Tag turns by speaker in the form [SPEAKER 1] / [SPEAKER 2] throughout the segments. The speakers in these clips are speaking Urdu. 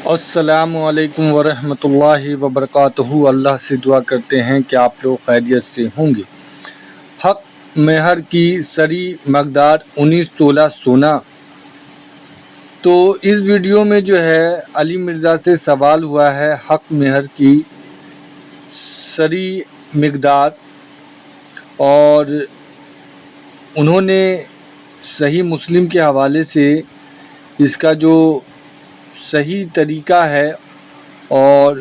[SPEAKER 1] السلام علیکم ورحمۃ اللہ وبرکاتہ۔ اللہ سے دعا کرتے ہیں کہ آپ لوگ خیریت سے ہوں گے۔ حق مہر کی صحیح مقدار 19 تولہ سونا۔ تو اس ویڈیو میں جو ہے علی مرزا سے سوال ہوا ہے حق مہر کی صحیح مقدار، اور انہوں نے صحیح مسلم کے حوالے سے اس کا جو صحیح طریقہ ہے اور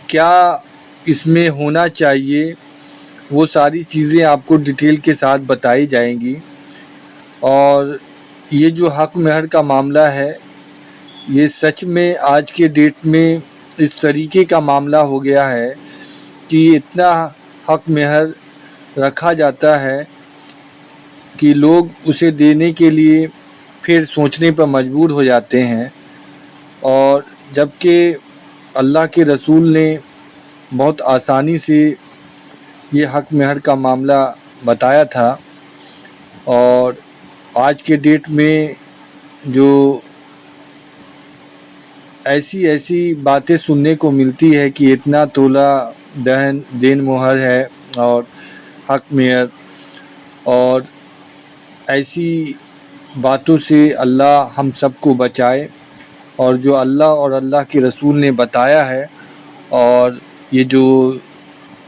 [SPEAKER 1] کیا اس میں ہونا چاہیے وہ ساری چیزیں آپ کو ڈیٹیل کے ساتھ بتائی جائیں گی۔ اور یہ جو حق مہر کا معاملہ ہے یہ سچ میں آج کے ڈیٹ میں اس طریقے کا معاملہ ہو گیا ہے کہ اتنا حق مہر رکھا جاتا ہے کہ لوگ اسے دینے کے لیے پھر سوچنے پر مجبور ہو جاتے ہیں، اور جبکہ اللہ کے رسول نے بہت آسانی سے یہ حق مہر کا معاملہ بتایا تھا۔ اور آج کے ڈیٹ میں جو ایسی باتیں سننے کو ملتی ہے کہ اتنا تولہ دین مہر ہے اور حق مہر، اور ایسی باتوں سے اللہ ہم سب کو بچائے، اور جو اللہ اور اللہ کے رسول نے بتایا ہے، اور یہ جو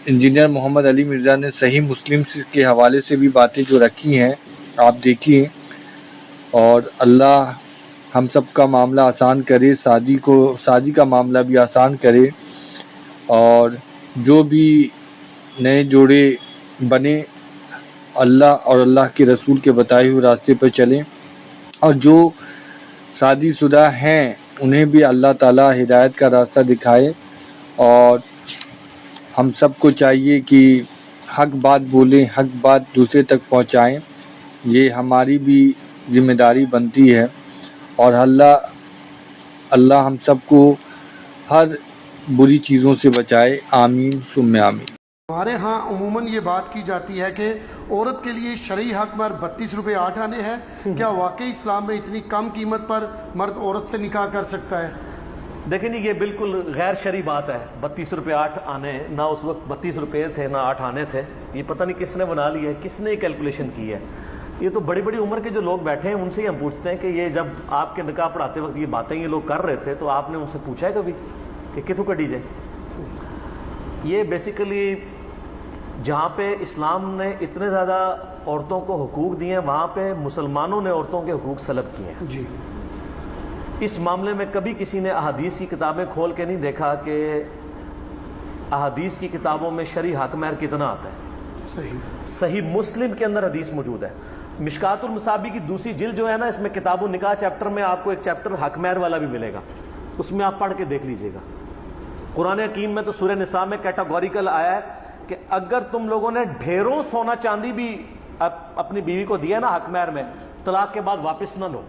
[SPEAKER 1] انجینئر محمد علی مرزا نے صحیح مسلم کے حوالے سے بھی باتیں جو رکھی ہیں آپ دیکھیے، اور اللہ ہم سب کا معاملہ آسان کرے، شادی کا معاملہ بھی آسان کرے، اور جو بھی نئے جوڑے بنے اللہ اور اللہ کے رسول کے بتائے ہوئے راستے پر چلیں، اور جو شادی شدہ ہیں انہیں بھی اللہ تعالیٰ ہدایت کا راستہ دکھائے۔ اور ہم سب کو چاہیے کہ حق بات بولیں، حق بات دوسرے تک پہنچائیں، یہ ہماری بھی ذمہ داری بنتی ہے، اور اللہ ہم سب کو ہر بری چیزوں سے بچائے، آمین ثم آمین۔
[SPEAKER 2] ہمارے ہاں عموماً یہ بات کی جاتی ہے کہ عورت کے لیے شرعی حق مہر 32 روپے 8 آنے ہے۔ کیا واقعی اسلام میں اتنی کم قیمت پر مرد عورت سے نکاح کر سکتا ہے؟
[SPEAKER 3] دیکھیں یہ بالکل غیر شرعی بات ہے۔ 32 روپے 8 آنے، نہ اس وقت 32 روپے تھے نہ 8 آنے تھے، یہ پتہ نہیں کس نے بنا لی ہے، کس نے کیلکولیشن کی ہے۔ یہ تو بڑی بڑی عمر کے جو لوگ بیٹھے ہیں ان سے ہی ہم پوچھتے ہیں کہ یہ جب آپ کے نکاح پڑھاتے وقت یہ باتیں یہ لوگ کر رہے تھے تو آپ نے ان سے پوچھا ہے کبھی کہ کتوں کٹی جائے؟ یہ بیسیکلی جہاں پہ اسلام نے اتنے زیادہ عورتوں کو حقوق دیے ہیں وہاں پہ مسلمانوں نے عورتوں کے حقوق سلب کیے ہیں۔
[SPEAKER 2] جی،
[SPEAKER 3] اس معاملے میں کبھی کسی نے احادیث کی کتابیں کھول کے نہیں دیکھا کہ احادیث کی کتابوں میں شرعی حق مہر کتنا آتا ہے۔ صحیح مسلم کے اندر حدیث موجود ہے، مشکات المصابیح کی دوسری جلد جو ہے نا، اس میں کتاب النکاح چیپٹر میں آپ کو ایک چیپٹر حق مہر والا بھی ملے گا، اس میں آپ پڑھ کے دیکھ لیجئے گا۔ قرآن حکیم میں تو سورہ نساء میں کیٹاگوریکل آیا ہے کہ اگر تم لوگوں نے ڈھیروں سونا چاندی بھی اپنی بیوی کو دیا نا حق مہر میں، طلاق کے بعد واپس نہ لو،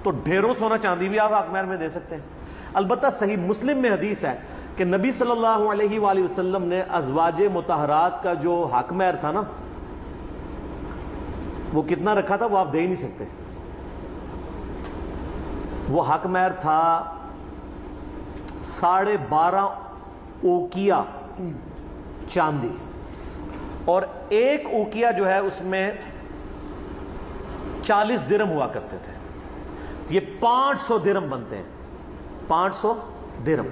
[SPEAKER 3] تو ڈھیروں سونا چاندی بھی آپ حق مہر میں دے سکتے ہیں۔ البتہ صحیح مسلم میں حدیث ہے کہ نبی صلی اللہ علیہ وآلہ وسلم نے ازواج مطہرات کا جو حق مہر تھا نا وہ کتنا رکھا تھا وہ آپ دے ہی نہیں سکتے۔ وہ حق مہر تھا 12.5 اوکیا چاندی، اور ایک اوکیا جو ہے اس میں 40 درہم ہوا کرتے تھے، یہ 500 درہم بنتے ہیں، 500 درہم۔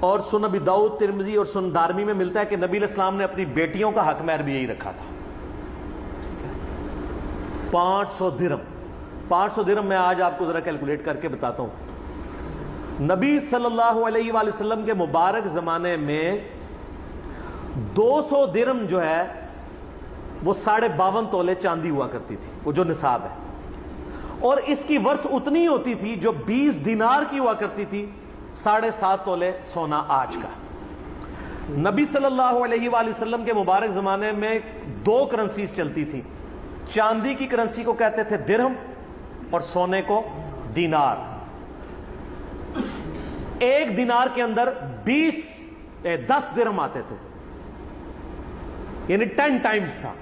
[SPEAKER 3] اور سنن ابی داؤد، ترمذی اور سنن دارمی میں ملتا ہے کہ نبی علیہ السلام نے اپنی بیٹیوں کا حق مہر بھی یہی رکھا تھا، 500 درہم۔ 500 درہم میں آج آپ کو ذرا کیلکولیٹ کر کے بتاتا ہوں۔ نبی صلی اللہ علیہ وآلہ وسلم کے مبارک زمانے میں 200 درہم جو ہے وہ 52.5 تولے چاندی ہوا کرتی تھی، وہ جو نصاب ہے، اور اس کی ورتھ اتنی ہوتی تھی جو 20 دینار کی ہوا کرتی تھی، 7.5 تولے سونا آج کا۔ نبی صلی اللہ علیہ وآلہ وسلم کے مبارک زمانے میں 2 کرنسیز چلتی تھی، چاندی کی کرنسی کو کہتے تھے درہم اور سونے کو دینار۔ 1 دینار کے اندر 10 درہم آتے تھے، یعنی 10 ٹائمز تھا،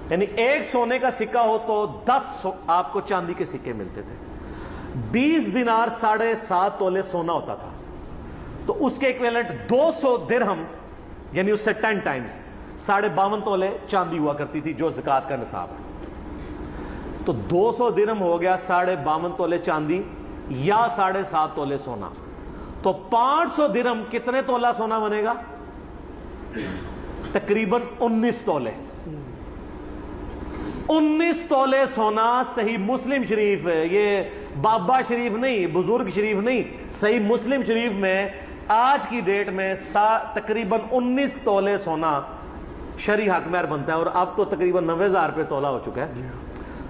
[SPEAKER 3] یعنی 1 سونے کا سکہ ہو تو 10 آپ کو چاندی کے سکے ملتے تھے۔ 20 دینار 7.5 تولے سونا ہوتا تھا، تو اس کے ایکویلنٹ 200 درہم یعنی اس سے 10 ٹائمز 52.5 تولے چاندی ہوا کرتی تھی جو زکوٰۃ کا نصاب ہے. تو 200 درہم ہو گیا 52.5 تولے چاندی یا 7.5 تولے سونا. تو 500 درہم کتنے تولہ سونا بنے گا؟ تقریباً 19 تولے. 19 تولے سونا صحیح مسلم شریف، یہ بابا شریف نہیں، بزرگ شریف نہیں، صحیح مسلم شریف میں آج کی ڈیٹ میں تقریباً 19 تولے سونا شرعی حق مہر بنتا ہے. اور اب تو تقریباً 90,000 روپے تولہ ہو چکا ہے.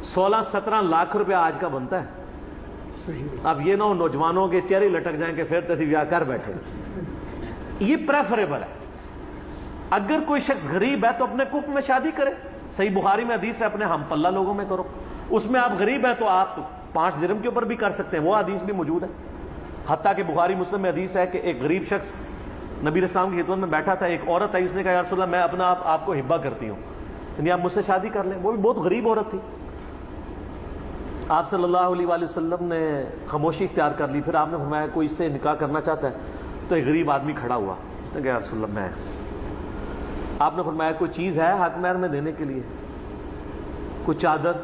[SPEAKER 3] 16-17 لاکھ روپے آج کا بنتا ہے. اب یہ نہ ہو نوجوانوں کے چہرے لٹک جائیں کہ پھر تسی بیاہ کر بیٹھے. یہ پریفریبل ہے. اگر کوئی شخص غریب ہے تو اپنے کفر میں شادی کرے. صحیح بخاری میں حدیث ہے اپنے ہم پلہ لوگوں میں کرو. اس میں آپ غریب ہیں تو آپ 5 درہم کے اوپر بھی کر سکتے ہیں، وہ حدیث بھی موجود ہے. حتیٰ کہ بخاری مسلم میں حدیث ہے کہ ایک غریب شخص نبی علیہ السلام کی خدمت میں بیٹھا تھا، ایک عورت آئی، اس نے کہا یا رسول اللہ میں اپنا آپ کو ہبہ کرتی ہوں، یعنی آپ مجھ سے شادی کر لیں. وہ بھی بہت غریب عورت تھی. آپ صلی اللہ علیہ وآلہ وسلم نے خاموشی اختیار کر لی. پھر آپ نے فرمایا کوئی اس سے نکاح کرنا چاہتا ہے؟ تو ایک غریب آدمی کھڑا ہوا، اس نے کہا یا رسول اللہ میں. آپ نے فرمایا کوئی چیز ہے حق مہر میں دینے کے لیے؟ کوئی چادر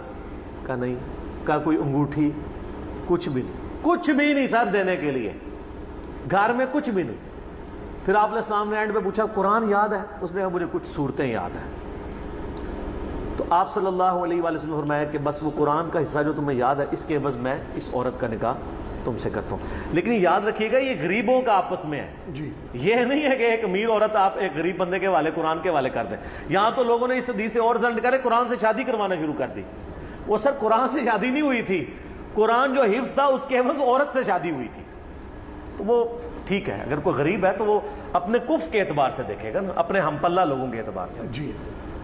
[SPEAKER 3] کا نہیں، کا کوئی انگوٹھی، کچھ بھی نہیں، کچھ بھی نہیں سر دینے کے لیے، گھر میں کچھ بھی نہیں. پھر آپ علیہ السلام نے اینڈ پہ پوچھا قرآن یاد ہے؟ اس نے کہا مجھے کچھ صورتیں یاد ہیں. تو آپ صلی اللہ علیہ وآلہ وسلم نے فرمایا کہ بس وہ قرآن کا حصہ جو تمہیں یاد ہے اس کے عوض میں اس عورت کا نکاح تم سے کرتا ہوں. لیکن یاد رکھیے گا یہ غریبوں کا آپس میں ہے جی. یہ نہیں ہے کہ ایک امیر عورت آپ ایک غریب بندے کے والے قرآن کے والے کر دیں. یہاں تو لوگوں نے اس حدیث سے اور زن کرے قرآن سے شادی کروانا شروع کر دی. وہ سر قرآن سے شادی نہیں ہوئی تھی، قرآن جو حفظ تھا اس کے عوض عورت سے شادی ہوئی تھی. تو وہ ٹھیک ہے، اگر کوئی غریب ہے تو وہ اپنے کف کے اعتبار سے دیکھے گا نا، اپنے ہم پلہ لوگوں کے اعتبار سے جی،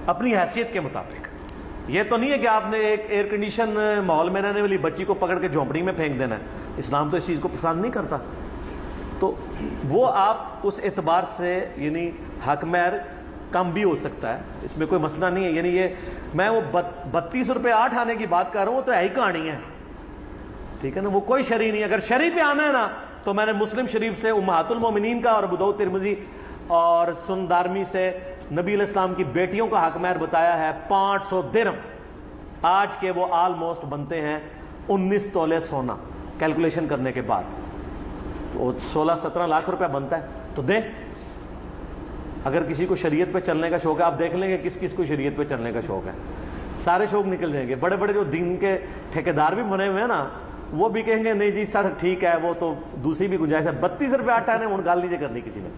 [SPEAKER 3] اپنی حیثیت کے مطابق. یہ تو نہیں ہے کہ آپ نے ایک ایئر کنڈیشن ماحول میں رہنے والی بچی کو پکڑ کے جھونپڑی میں پھینک دینا ہے. اسلام تو اس چیز کو پسند نہیں کرتا. تو وہ آپ اس اعتبار سے یعنی حق مہر کم بھی ہو سکتا ہے، اس میں کوئی مسئلہ نہیں ہے. یعنی یہ میں وہ 32 روپے 8 آنے کی بات کر رہا ہوں، وہ تو ہے ہی کہانی ہے، ٹھیک ہے نا، وہ کوئی شرعی نہیں. اگر شرعی پہ آنا ہے نا تو میں نے مسلم شریف سے امہات المومنین کا اور ابو داؤد ترمذی اور سنن دارمی سے نبی علیہ السلام کی بیٹیوں کا حق مہر بتایا ہے 500 درہم. آج کے وہ آلموسٹ بنتے ہیں 19 تولے سونا کیلکولیشن کرنے کے بعد. تو 16-17 لاکھ روپے بنتا ہے. تو دیں. اگر کسی کو شریعت پہ چلنے کا شوق ہے، آپ دیکھ لیں گے کس کس کو شریعت پہ چلنے کا شوق ہے، سارے شوق نکل جائیں گے. بڑے بڑے جو دین کے ٹھیکیدار بھی بنے ہوئے ہیں نا، وہ بھی کہیں گے نہیں جی سر ٹھیک ہے، وہ تو دوسری بھی گنجائش ہے. 32 روپے 8 آنے ان گال نیچے کرنی کسی نے،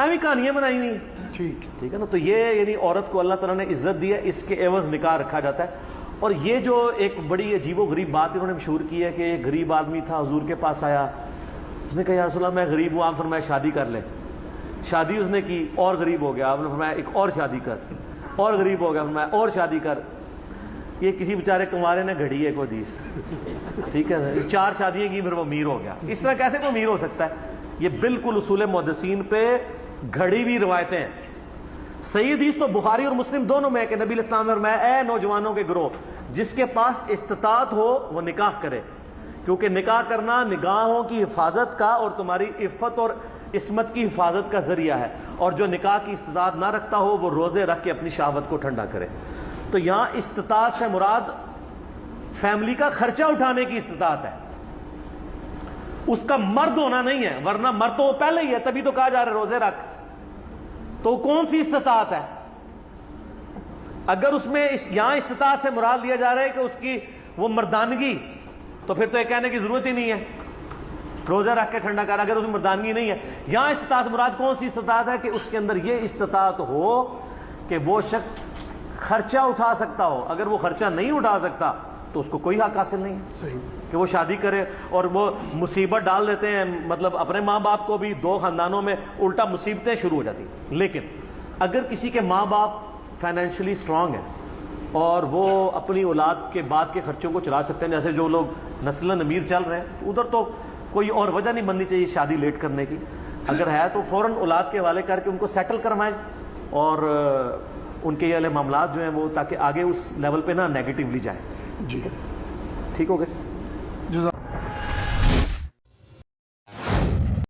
[SPEAKER 3] ایویں کہانیاں بنائی ہوئی. ٹھیک ہے نا. تو یہ یعنی عورت کو اللہ تعالیٰ نے عزت دی ہے، اس کے عوض نکاح رکھا جاتا ہے. اور یہ جو ایک بڑی عجیب و غریب بات انہوں نے مشہور کی ہے کہ ایک غریب آدمی تھا حضور کے پاس آیا، اس نے کہا یا رسول اللہ میں غریب ہوں. آپ فرمایا شادی کر لیں. شادی اس نے کی اور غریب ہو گیا. آپ نے فرمایا ایک اور شادی کر. اور غریب ہو گیا. فرمایا اور شادی کر. یہ کسی بیچارے کنوارے نے گھڑی ہے کوئی حدیث، ٹھیک ہے نا، 4 شادیاں کی پھر وہ امیر ہو گیا. اس طرح کیسے کوئی امیر ہو سکتا ہے؟ یہ بالکل اصول محدثین پہ گھڑی ہوئی روایتیں ہیں. صحیح حدیث تو بخاری اور مسلم دونوں میں ہے کہ نبی علیہ السلام نے فرمایا اے نوجوانوں کے گروہ، جس کے پاس استطاعت ہو وہ نکاح کرے، کیونکہ نکاح کرنا نگاہوں کی حفاظت کا اور تمہاری عفت اور عصمت کی حفاظت کا ذریعہ ہے. اور جو نکاح کی استطاعت نہ رکھتا ہو وہ روزے رکھ کے اپنی شہوت کو ٹھنڈا کرے. تو یہاں استطاعت سے مراد فیملی کا خرچہ اٹھانے کی استطاعت ہے، اس کا مرد ہونا نہیں ہے، ورنہ مرد تو وہ پہلے ہی ہے، تبھی تو کہا جا رہا ہے روزے رکھ. تو کون سی استطاعت ہے؟ اگر اس میں یہاں استطاعت سے مراد لیا جا رہا ہے کہ اس کی وہ مردانگی، تو پھر تو یہ کہنے کی ضرورت ہی نہیں ہے روزہ رکھ کے ٹھنڈا کر. اگر اس میں مردانگی نہیں ہے، یہاں استطاعت مراد کون سی استطاعت ہے؟ کہ اس کے اندر یہ استطاعت ہو کہ وہ شخص خرچہ اٹھا سکتا ہو. اگر وہ خرچہ نہیں اٹھا سکتا تو اس کو کوئی حق حاصل نہیں ہے صحیح کہ وہ شادی کرے. اور وہ مصیبت ڈال دیتے ہیں، مطلب اپنے ماں باپ کو بھی، 2 خاندانوں میں الٹا مصیبتیں شروع ہو جاتی. لیکن اگر کسی کے ماں باپ فائنینشلی سٹرانگ ہیں اور وہ اپنی اولاد کے بعد کے خرچوں کو چلا سکتے ہیں، جیسے جو لوگ نسلاً امیر چل رہے ہیں، ادھر تو کوئی اور وجہ نہیں بننی چاہیے شادی لیٹ کرنے کی. اگر ہے تو فوراً اولاد کے حوالے کر کے ان کو سیٹل کروائیں، اور ان کے یہ والے معاملات جو ہیں وہ تاکہ آگے اس لیول پہ نہ نیگیٹیولی جائیں. جی ٹھیک ہو گئے.